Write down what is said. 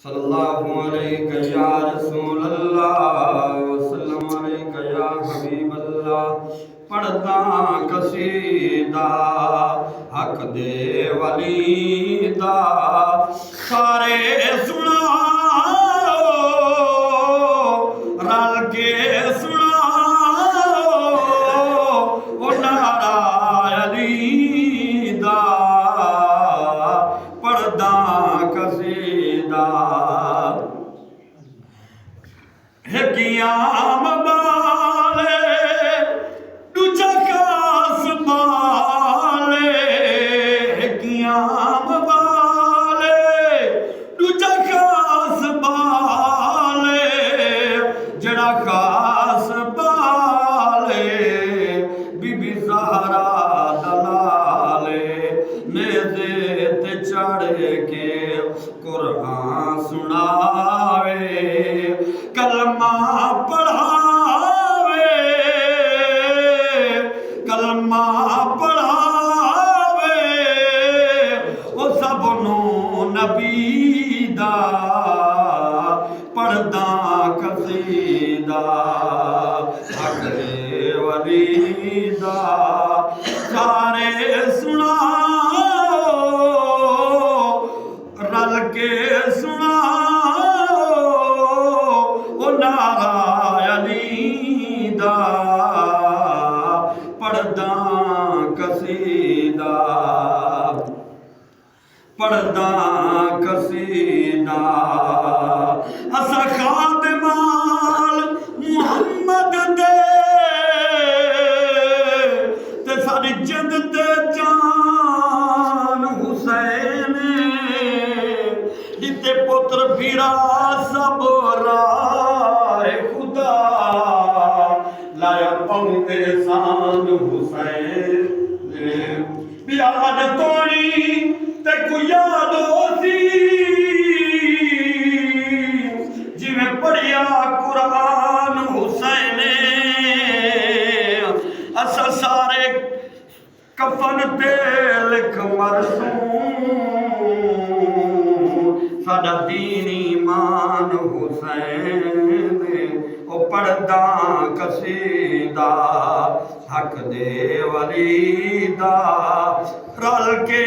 صلی اللہ علیہ یا رسول اللہ وسلم علیہ یا حبیب اللہ پڑھتا قصیدہ حق دے ولی دا سارے سناؤ رل کے سناؤ او نعرہ علی دا پڑھتا قصیدہ قیام بالے دوجا خاص بالے قیام بالے دوجا خاص بالے جڑا خاص بالے بی بی زہرا دلالے نیزے تے چڑھ کے قرآن سناوے کلمہ پڑھاوے کلمہ پڑھاوے او سب نو نبی دا پڑھدا قصیدہ حق دے ولی دا سارے سناؤ رل کے نعرہ علی دا پڑھدا قصیدہ پڑھدا قصیدہ اسا خادمال محمد دے تے ساری جند تے جان حسین جتے پتر پھرا سب رائے خدا لایا پاؤں احسان حسین بیاد توڑی تے کو یاد ہوتی جی میں پڑھیا قرآن حسین اسا سارے کفن تے لکھ مرسوم ساڈا دین ایمان حسین او پڑھدا قصیدہ حق دے ولی دا رل کے